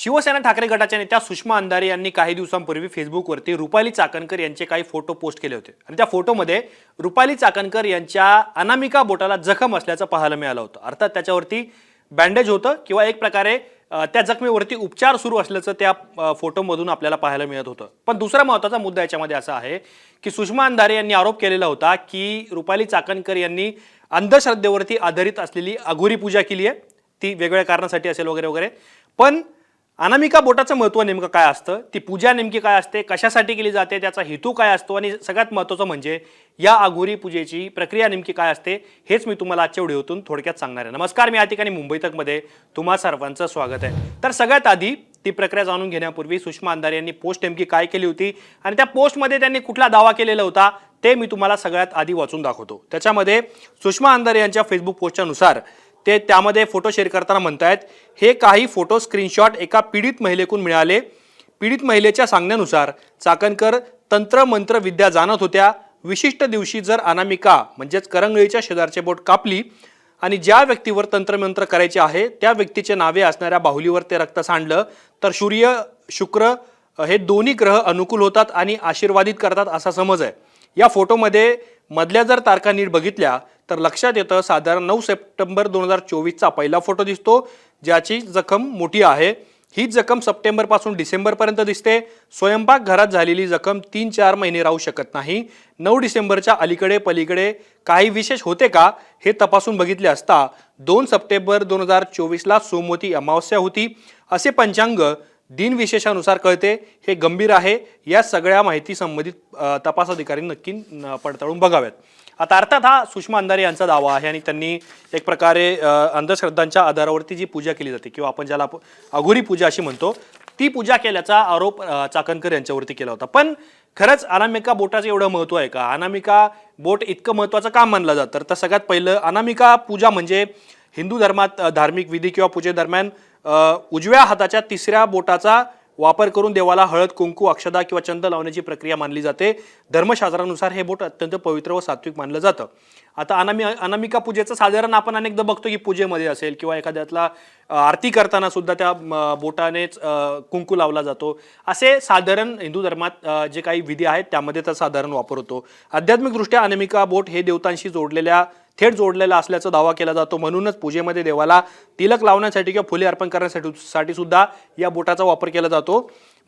शिवसेना ठाकरे गटाच्या नेत्या सुषमा अंधारे यांनी काही दिवसांपूर्वी फेसबुकवरती रुपाली चाकणकर यांचे काही फोटो पोस्ट केले होते आणि त्या फोटोमध्ये रुपाली चाकणकर यांच्या अनामिका बोटाला जखम असल्याचं पाहायला मिळालं होतं। अर्थात त्याच्यावरती बँडेज होतं किंवा एक प्रकारे त्या जखमेवरती उपचार सुरू असल्याचं त्या फोटोमधून आपल्याला पाहायला मिळत होतं। पण दुसरा महत्त्वाचा मुद्दा याच्यामध्ये असा आहे की सुषमा अंधारे यांनी आरोप केलेला होता की रुपाली चाकणकर यांनी अंधश्रद्धेवरती आधारित असलेली अघोरी पूजा केली आहे, ती वेगवेगळ्या कारणासाठी असेल वगैरे वगैरे। पण अनामिका बोटाचं महत्त्व नेमकं काय असतं, ती पूजा नेमकी काय असते, कशासाठी केली जाते, त्याचा हेतू काय असतो आणि सगळ्यात महत्त्वाचं म्हणजे या अघोरी पूजेची प्रक्रिया नेमकी काय असते, हेच मी तुम्हाला आजच्या व्हिडिओतून थोडक्यात सांगणार आहे। नमस्कार, मी या ठिकाणी मुंबई तकमध्ये तुम्हा सर्वांचं स्वागत आहे। तर सगळ्यात आधी ती प्रक्रिया जाणून घेण्यापूर्वी सुषमा अंधारे यांनी पोस्ट नेमकी काय केली होती आणि त्या पोस्टमध्ये त्यांनी कुठला दावा केलेला होता ते मी तुम्हाला सगळ्यात आधी वाचून दाखवतो। त्याच्यामध्ये सुषमा अंधारे यांच्या फेसबुक पोस्टच्या नुसार ते त्यामध्ये फोटो शेअर करताना म्हणतायत, हे काही फोटो स्क्रीनशॉट एका पीडित महिलेकडून मिळाले। पीडित महिलेच्या सांगण्यानुसार चाकणकर तंत्र मंत्र विद्या जाणत होत्या। विशिष्ट दिवशी जर अनामिका म्हणजेच करंगळीच्या शेजारचे बोट कापली आणि ज्या व्यक्तीवर तंत्रमंत्र करायचे आहे त्या व्यक्तीचे नावे असणाऱ्या बाहुलीवर ते रक्त सांडलं तर सूर्य शुक्र हे दोन्ही ग्रह अनुकूल होतात आणि आशीर्वादित करतात असा समज आहे। या फोटोमध्ये मधल्या जर तारखा नीट बघितल्या तर लक्षात येतं साधारण 9 सप्टेंबर 2024चा पहिला फोटो दिसतो, ज्याची जखम मोठी आहे। ही जखम सप्टेंबर पासून डिसेंबर पर्यंत दिसते। स्वयंपाक घरात झालेली जखम 3-4 महिने राहू शकत नाही। 9 डिसेंबरच्या अलीकडे पलीकडे काही विशेष होते का हे तपासून बघितले असता 2 सप्टेंबर 2024ला सोमवती अमावस्या होती असे पंचांग दिनविशेषानुसार कळते। हे गंभीर आहे। या सगळ्या माहिती संबंधित तपास अधिकारी नक्की पडताळून बघाव्यात। आता अर्थात हा सुषमा अंधारे यांचा दावा आहे आणि त्यांनी एक प्रकारे अंधश्रद्धांच्या आधारावरती जी पूजा केली जाते किंवा आपण ज्याला अघोरी पूजा अशी म्हणतो ती पूजा केल्याचा आरोप चाकणकर यांच्यावरती केला होता। पण खरंच अनामिका बोटाचं एवढं महत्त्व आहे का? अनामिका बोट इतकं महत्त्वाचं का मानलं जातं? तर सगळ्यात पहिलं अनामिका पूजा म्हणजे हिंदू धर्मात धार्मिक विधी किंवा पूजेदरम्यान उजव्या हाताच्या तिसऱ्या बोटाचा वापर करून देवाला हळद कुंकू अक्षदा किंवा चंद लावण्याची प्रक्रिया मानली जाते। धर्मशास्त्रानुसार हे बोट अत्यंत पवित्र व सात्विक मानलं जातं। आता अनामिका पूजेचं साधारण आपण अनेकदा बघतो की पूजेमध्ये असेल किंवा एखाद्यातला आरती करताना सुद्धा त्या बोटानेच कुंकू लावला जातो। असे साधारण हिंदू धर्मात जे काही विधी आहेत त्यामध्ये त्याचा साधारण वापर होतो। आध्यात्मिकदृष्ट्या अनामिका बोट हे देवतांशी थेट जोडलेला असल्याचा दावा केला जातो। म्हणूनच पूजेमध्ये देवाला तिलक लावण्यासाठी किंवा फुले अर्पण करण्यासाठी सुद्धा या बोटाचा वापर केला जातो।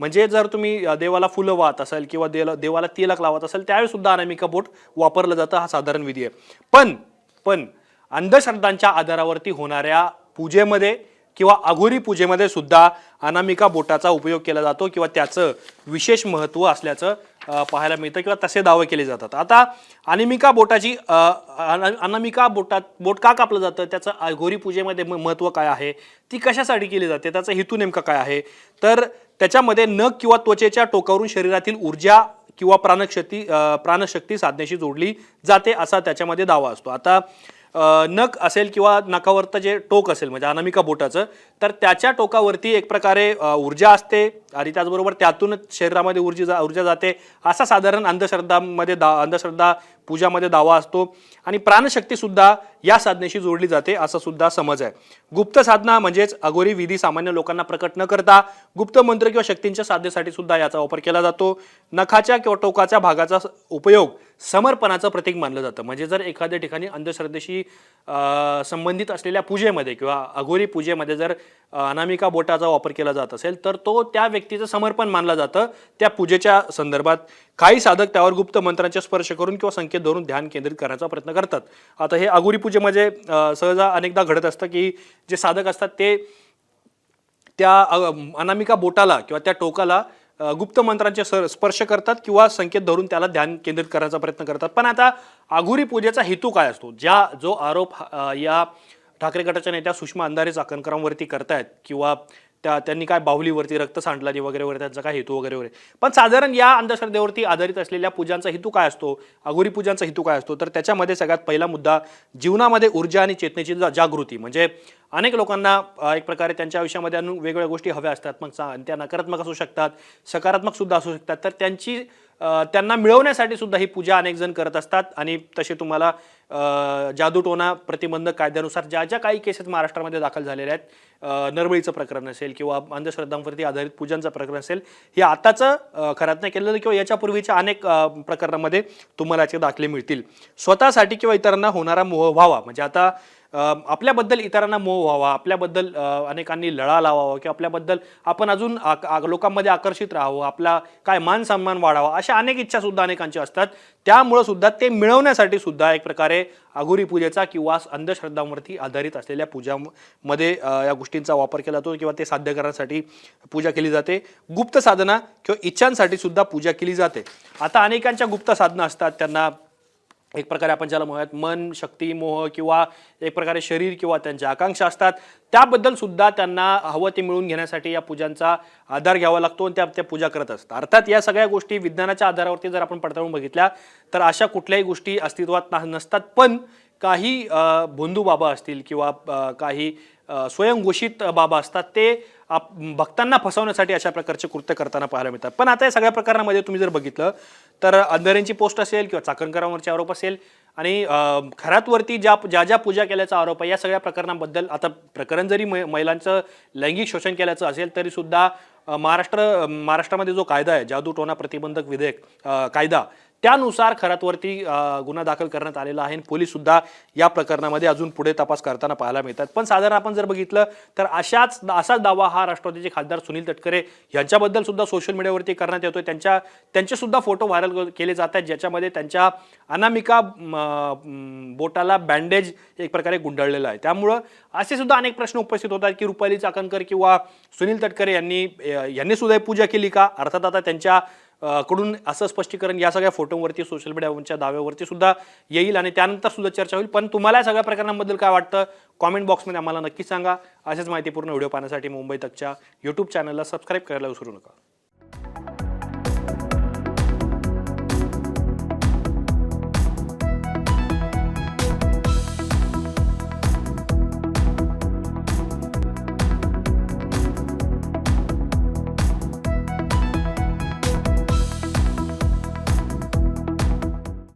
म्हणजे जर तुम्ही देवाला फुलं वाहत असाल किंवा देवाला तिलक लावत असाल त्यावेळी सुद्धा अनामिका बोट वापरलं जातं, हा साधारण विधी आहे। पण अंधश्रद्धांच्या आधारावरती होणाऱ्या पूजेमध्ये किंवा अघोरी पूजेमध्ये सुद्धा अनामिका बोटाचा उपयोग केला जातो किंवा त्याचं विशेष महत्त्व असल्याचं पाहायला मिळतं किंवा तसे दावे केले जातात। आता अनामिका बोट का कापलं जातं, त्याचं अघोरी पूजेमध्ये महत्त्व काय आहे, ती कशासाठी केली जाते, त्याचा हेतू नेमका काय आहे, तर त्याच्यामध्ये नख किंवा त्वचेच्या टोकावरून शरीरातील ऊर्जा किंवा प्राणशक्ती साधण्याशी जोडली जाते असा त्याच्यामध्ये दावा असतो। आता नख असेल किंवा नखावरचं जे टोक असेल म्हणजे अनामिका बोटाचं, तर त्याच्या टोकावरती एक प्रकारे ऊर्जा असते आणि त्याचबरोबर त्यातूनच शरीरामध्ये ऊर्जा जाते असा साधारण अंधश्रद्धा पूजामध्ये दावा असतो। आणि प्राणशक्ती सुद्धा या साधनेशी जोडली जाते असा सुद्धा समज आहे। गुप्त साधना म्हणजेच अघोरी विधी सामान्य लोकांना प्रकट न करता गुप्त मंत्र किंवा शक्तींच्या साधनेसाठी सुद्धा याचा वापर केला जातो। नखाच्या किंवा टोकाच्या भागाचा उपयोग समर्पणाचं प्रतीक मानलं जातं। म्हणजे जर एखाद्या ठिकाणी अंधश्रद्धेशी संबंधित असलेल्या पूजेमध्ये किंवा अघोरी पूजेमध्ये जर अनामिका बोटाचा वापर केला जात असेल तर तो त्या व्यक्तीचं समर्पण मानलं जातं त्या पूजेच्या संदर्भात। काही साधक त्यावर गुप्त मंत्रांचा स्पर्श करून किंवा संकेत धरून ध्यान केंद्रित करण्याचा प्रयत्न करतात। आता हे अघोरी पूजेमध्ये सहजा अनेकदा घडत असतं की जे साधक असतात ते त्या अनामिका बोटाला किंवा त्या टोकाला गुप्त मंत्रांचे स्पर्श करतात किंवा संकेत धरून त्याला ध्यान केंद्रित करण्याचा प्रयत्न करतात। पण आता अघोरी पूजेचा हेतू काय असतो, जो आरोप या ठाकरे गटाच्या नेत्या सुषमा अंधारे चाकणकरांवरती करतायत किंवा त्यांनी काय बाहुलीवरती रक्त सांडलं वगैरे वगैरे, त्यांचा काय हेतू वगैरे वगैरे, पण साधारण या अंधश्रद्धेवरती आधारित असलेल्या पूजांचा हेतू काय असतो, अघोरी पूजांचा हेतू काय असतो, तर त्याच्यामध्ये सगळ्यात पहिला मुद्दा जीवनामध्ये ऊर्जा आणि चेतनेची जागृती। म्हणजे अनेक लोकांना एक प्रकारे त्यांच्या आयुष्यामध्ये वेगवेगळ्या गोष्टी हव्या असतात, मग त्या नकारात्मक असू शकतात, सकारात्मक सुद्धा असू शकतात, तर त्यांची त्यांना मिळवण्यासाठी सुद्धा ही पूजा अनेक जण करत असतात. आणि तसे तुम्हाला जादूटोणा प्रतिबंधक कायद्यानुसार ज्या ज्या काही केसेस महाराष्ट्रामध्ये दाखल झालेल्या आहेत, नरबळीचं प्रकरण असेल किंवा अंधश्रद्धांवरती आधारित पूजांचं प्रकरण असेल, हे आताचं खरात नाही केलेलं किंवा याच्यापूर्वीच्या अनेक प्रकरणामध्ये तुम्हाला याचे दाखले मिळतील. स्वतःसाठी किंवा इतरांना होणारा मोह व्हावा, म्हणजे आता आपल्याबद्दल इतरांना मोह व्हावा, आपल्याबद्दल अनेकांनी लळा लावावा किंवा आपल्याबद्दल आपण अजून लोकांमध्ये आकर्षित राहावं, आपला काय मान सन्मान वाढावा, अशा अनेक इच्छा सुद्धा अनेकांच्या असतात. त्यामुळे सुद्धा ते मिळवण्यासाठी सुद्धा एक प्रकारे अघोरी पूजेचा किंवा अंधश्रद्धांवरती आधारित असलेल्या पूजामध्ये या गोष्टींचा वापर केला जातो किंवा ते साध्य करण्यासाठी पूजा केली जाते. गुप्त साधना किंवा इच्छांसाठी सुद्धा पूजा केली जाते. आता अनेकांच्या गुप्त साधना असतात, त्यांना एक प्रकारे आपण ज्याला म्हणूयात मन, शक्ती, मोह किंवा एक प्रकारे शरीर किंवा त्यांच्या आकांक्षा असतात, त्याबद्दल सुद्धा त्यांना हवं ते मिळवून घेण्यासाठी या पूजांचा आधार घ्यावा लागतो आणि त्या पूजा करत असतात. अर्थात या सगळ्या गोष्टी विज्ञानाच्या आधारावरती जर आपण पडताळून बघितल्या तर अशा कुठल्याही गोष्टी अस्तित्वात नसतात. पण काही भोंदू बाबा असतील किंवा काही स्वयंघोषित बाबा असतात, ते भक्तांना फसवण्यासाठी अशा प्रकारचे कृत्य करताना पाहायला मिळतात. पण आता या सगळ्या प्रकारामध्ये तुम्ही जर बघितलं तर अंधाऱ्यांची पोस्ट असेल किंवा चाकणकरांवरचे आरोप असेल आणि घरातवरती ज्या पूजा केल्याचा आरोप आहे, या सगळ्या प्रकरणांबद्दल आता प्रकरण जरी महिलांचं लैंगिक शोषण केल्याचं असेल तरी सुद्धा महाराष्ट्रामध्ये जो कायदा आहे, जादूटोणा प्रतिबंधक विधेयक कायदा, त्यानुसार खरातवरती गुन्हा दाखल करण्यात आलेला आहे. पोलीस सुद्धा या प्रकरणामध्ये अजून पुढे तपास करताना पाहायला मिळतात. पण साधारण आपण जर बघितलं तर असाच दावा हा राष्ट्रवादीचे खासदार सुनील तटकरे यांच्याबद्दल सुद्धा सोशल मीडियावरती करण्यात येतोय. त्यांचे सुद्धा फोटो व्हायरल केले जात आहेत, ज्याच्यामध्ये त्यांच्या अनामिका बोटाला बँडेज एक प्रकारे गुंडाळलेला आहे. त्यामुळं असे सुद्धा अनेक प्रश्न उपस्थित होतात की रुपाली चाकणकर किंवा सुनील तटकरे यांनी सुद्धा पूजा केली का. अर्थात आता त्यांच्या कडून असं स्पष्टीकरण या सगळ्या फोटोवरती सोशल मीडियावरच्या दाव्यावरती सुद्धा येईल आणि त्यानंतर सुद्धा चर्चा होईल. पण तुम्हाला या सगळ्या प्रकरणांबद्दल काय वाटतं, कॉमेंट बॉक्समध्ये आम्हाला नक्की सांगा. अशाच माहितीपूर्ण व्हिडिओ पाहण्यासाठी मुंबई तकच्या यूट्यूब चॅनलला सबस्क्राईब करायला विसरू नका.